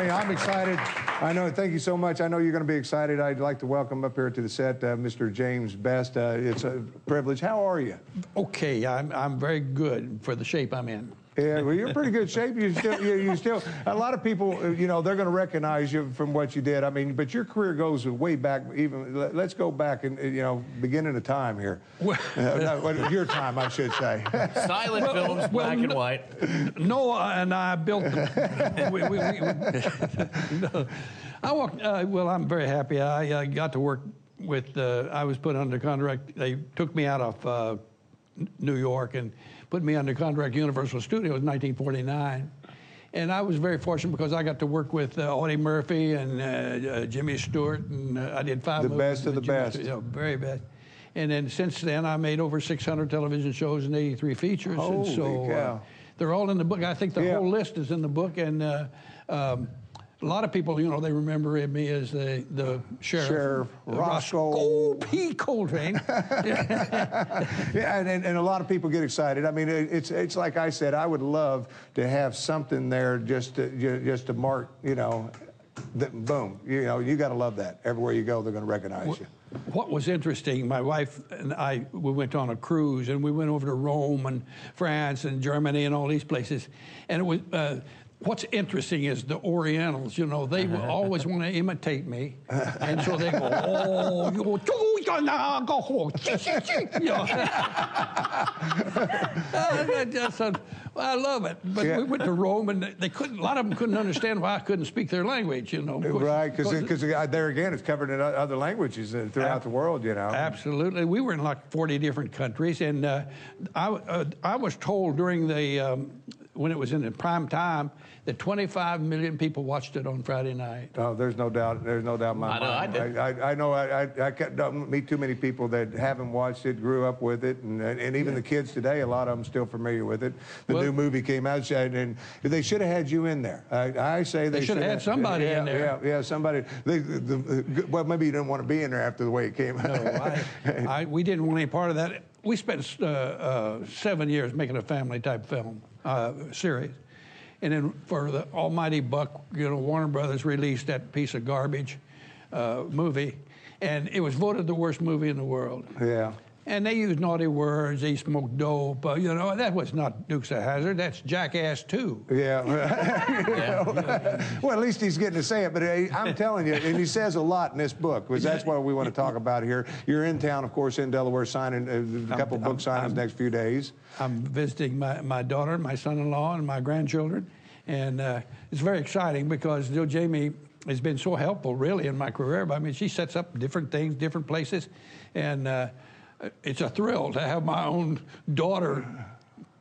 Johnny, I'm excited. I know, thank you so much. I know you're going to be excited. I'd like to welcome up here to the set Mr. James Best. It's a privilege. How are you? Okay, I'm very good for the shape I'm in. Yeah, well, you're in pretty good shape. You still, a lot of people, you know, they're going to recognize you from what you did. I mean, but your career goes way back. Even let's go back and you know, beginning of time here. Your time, I should say. Silent films, black and white. Noah and I built. Well, I'm very happy. I got to work with. I was put under contract. They took me out of New York and put me under contract Universal Studios in 1949. And I was very fortunate because I got to work with Audie Murphy and Jimmy Stewart, and I did 5 movies. The best of the best. You know, very best. And then since then, I made over 600 television shows and 83 features. Holy and so cow. They're all in the book. I think the whole list is in the book. And a lot of people, you know, they remember me as the sheriff. Sheriff Roscoe P. Coltrane. Yeah, and a lot of people get excited. I mean, it's like I said, I would love to have something there just to mark, you know, boom. You know, you got to love that. Everywhere you go, they're going to recognize you. What was interesting, my wife and I, we went on a cruise, and we went over to Rome and France and Germany and all these places. And it was, what's interesting is the Orientals, you know, they will always want to imitate me. And so they go, oh, you go, you know. I love it. But we went to Rome, and they couldn't. A lot of them couldn't understand why I couldn't speak their language, you know. Right, because there again, it's covered in other languages throughout the world, you know. Absolutely. We were in like 40 different countries, and I was told during the when it was in the prime time that 25 million people watched it on Friday night. Oh, there's no doubt. There's no doubt in my mind. I know. I don't meet too many people that haven't watched it, grew up with it, and even the kids today, a lot of them still familiar with it. The new movie came out, and they should have had you in there. I say they should have had somebody in there. Yeah, somebody. Well, maybe you didn't want to be in there after the way it came out. No, we didn't want any part of that. We spent 7 years making a family-type film series. And then for the almighty buck, you know, Warner Brothers released that piece of garbage movie, and it was voted the worst movie in the world. Yeah. And they used naughty words, they smoked dope, you know, that was not Dukes of Hazzard, that's Jackass 2. Yeah. Well, at least he's getting to say it, but I'm telling you, and he says a lot in this book, because that's what we want to talk about here. You're in town, of course, in Delaware, signing a couple book signings next few days. I'm visiting my daughter, my son-in-law, and my grandchildren, and it's very exciting because Joe Jamie has been so helpful, really, in my career. I mean, she sets up different things, different places, and it's a thrill to have my own daughter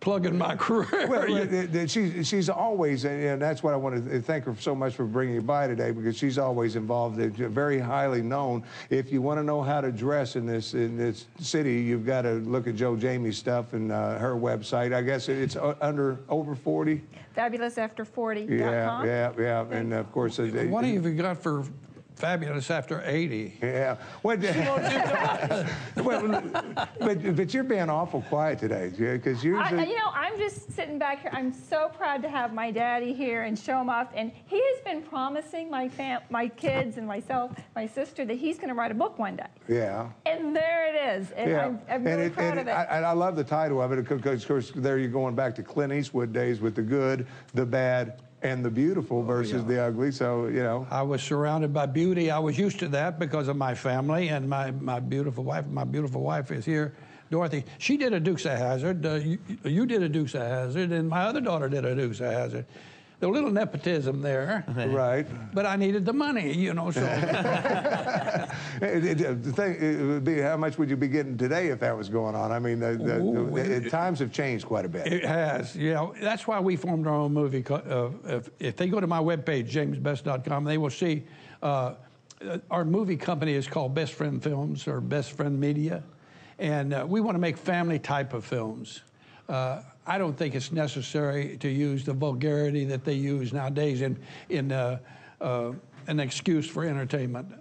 plug in my career. Well, she's always, and that's what I want to thank her so much for bringing you by today, because she's always involved, very highly known. If you want to know how to dress in this city, you've got to look at Joe Jamie's stuff and her website. I guess it's over 40. FabulousAfter40.com. Yeah, and of course. What have you got for Fabulous After 80? Yeah. But you're being awful quiet today, because usually... you know, I'm just sitting back here. I'm so proud to have my daddy here and show him off. And he has been promising my kids and myself, my sister, that he's going to write a book one day. Yeah. And there it is. And I'm really proud of it. I love the title of it, because, of course, there you're going back to Clint Eastwood days with the good, the bad, and the beautiful versus the ugly. So, you know. I was surrounded by beauty. I was used to that because of my family and my beautiful wife. My beautiful wife is here, Dorothy. She did a Dukes of Hazzard. You did a Dukes of Hazzard, and my other daughter did a Dukes of Hazzard. A little nepotism there. Right. But I needed the money, you know, so. The thing, it would be, how much would you be getting today if that was going on? I mean, times have changed quite a bit. It has, you know. That's why we formed our own movie. If they go to my webpage, jamesbest.com, they will see our movie company is called Best Friend Films, or Best Friend Media. And we want to make family type of films. I don't think it's necessary to use the vulgarity that they use nowadays in an excuse for entertainment.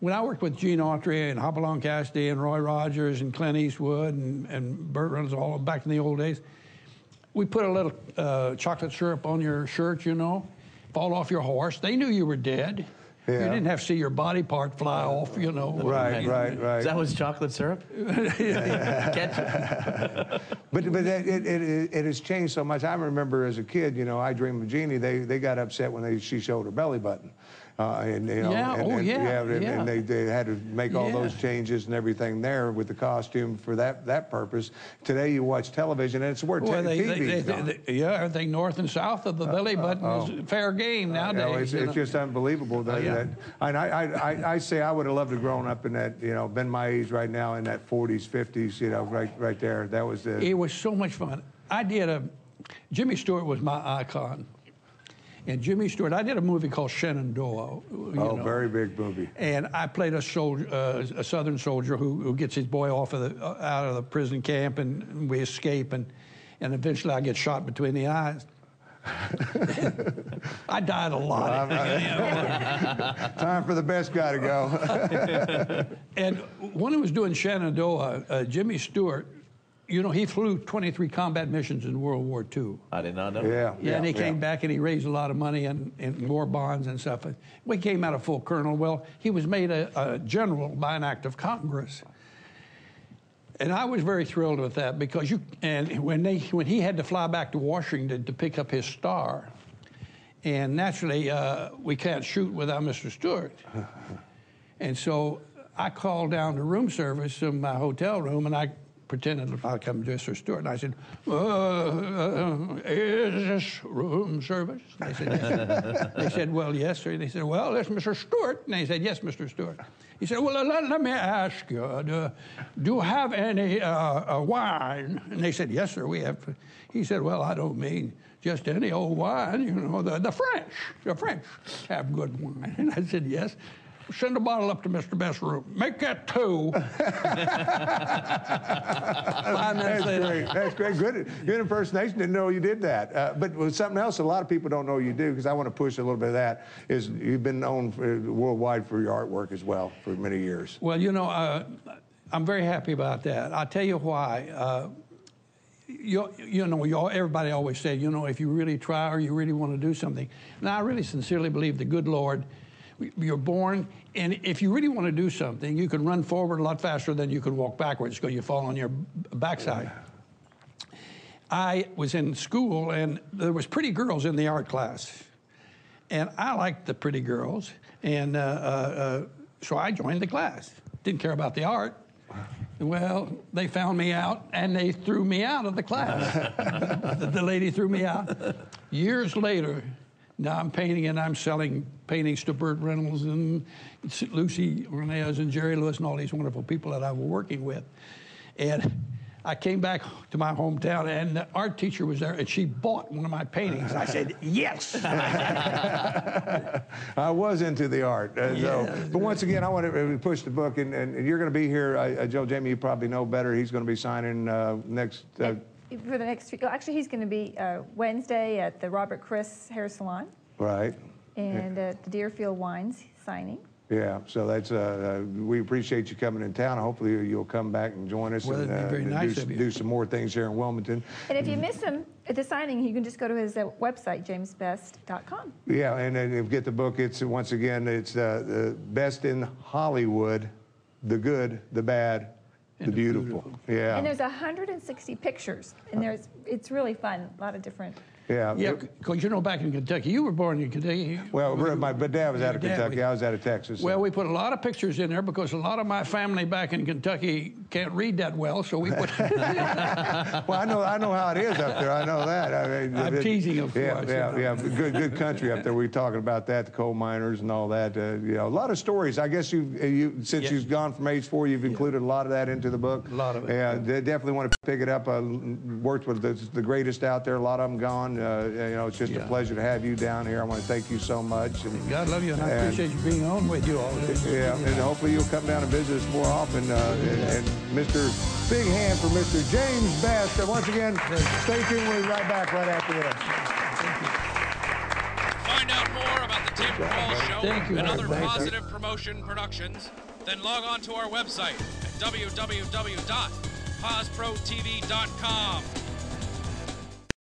When I worked with Gene Autry and Hopalong Cassidy and Roy Rogers and Clint Eastwood and Burt Reynolds, all back in the old days, we put a little chocolate syrup on your shirt, you know, fall off your horse. They knew you were dead. Yeah. You didn't have to see your body part fly off, you know. Right. Is that was chocolate syrup? Ketchup. But it has changed so much. I remember as a kid, you know, I Dream of Jeannie. They got upset when she showed her belly button. And you know, and they had to make all those changes and everything there with the costume for that purpose. Today you watch television and it's where TV. Everything north and south of the belly button is fair game nowadays. It's just unbelievable that. And I say I would have loved to have grown up in that. You know, been my age right now in that 40s, 50s. You know, right there. That was the. It was so much fun. Jimmy Stewart was my icon. And Jimmy Stewart, I did a movie called Shenandoah. Very big movie. And I played a soldier, a Southern soldier who gets his boy out of the prison camp, and we escape, and eventually I get shot between the eyes. I died a lot. Time for the best guy to go. And when I was doing Shenandoah, Jimmy Stewart, you know, he flew 23 combat missions in World War II. I did not know. Yeah, and he came back and he raised a lot of money in war bonds and stuff. We came out a full colonel. Well, he was made a general by an act of Congress. And I was very thrilled with that because when he had to fly back to Washington to pick up his star, and naturally we can't shoot without Mr. Stewart. And so I called down to room service in my hotel room, and I pretended I'd come to Mr. Stewart, and I said, is this room service? And they said, yes. They said, well, yes, sir. And they said, well, it's Mr. Stewart. And they said, yes, Mr. Stewart. He said, well, let me ask you, do you have any wine? And they said, yes, sir, we have. He said, well, I don't mean just any old wine. You know, the French have good wine. And I said, yes. Send a bottle up to Mr. Best's room. Make that 2. 5 minutes later. That's great. Good impersonation. Didn't know you did that. But with something else a lot of people don't know you do, because I want to push a little bit of that, is you've been known worldwide for your artwork as well for many years. Well, you know, I'm very happy about that. I'll tell you why. Everybody always said, you know, if you really try or you really want to do something. And I really sincerely believe the good Lord, you're born, and if you really want to do something, you can run forward a lot faster than you can walk backwards because you fall on your backside. I was in school, and there was pretty girls in the art class, and I liked the pretty girls, and so I joined the class. Didn't care about the art. Well, they found me out, and they threw me out of the class. The lady threw me out. Years later, now I'm painting, and I'm selling paintings to Burt Reynolds and Lucy Renez and Jerry Lewis and all these wonderful people that I was working with. And I came back to my hometown, and the art teacher was there, and she bought one of my paintings. I said, yes. I was into the art. But once again, I want to push the book, and you're going to be here. Joe Jamie, you probably know better. He's going to be signing next... for the next 3, actually, he's going to be Wednesday at the Robert Chris Hair Salon. Right. And at the Deerfield Wines signing. Yeah, so that's we appreciate you coming in town. Hopefully you'll come back and join us, and it'd be very nice of you. Do some more things here in Wilmington. And if you miss him at the signing, you can just go to his website, jamesbest.com. Yeah, and then get the book. It's once again, it's the best in Hollywood, the good, the bad, the beautiful. Yeah. And there's 160 pictures, and it's really fun. A lot of different. Yeah. Yeah, because you know, back in Kentucky, you were born in Kentucky. Well, my dad was out of Kentucky. I was out of Texas. Well, we put a lot of pictures in there because a lot of my family back in Kentucky can't read that well, so we put. Well, I know how it is up there. I know that. I mean, I'm teasing, of course. Yeah. Good country up there. We were talking about that, the coal miners and all that. You know, a lot of stories. I guess since you've gone from age 4, you've included a lot of that into the book. A lot of it. Yeah, they definitely want to pick it up. Worked with the greatest out there. A lot of them gone. You know, it's just a pleasure to have you down here. I want to thank you so much. And God love you, and I appreciate you being on with you all this. Yeah, and hopefully you'll come down and visit us more often. And Mr. Big hand for Mr. James Best. And once again, stay tuned. We'll be right back right after this. Find out more about the Tim Paul Show and other Positive Promotion productions, then log on to our website at www.posprotv.com.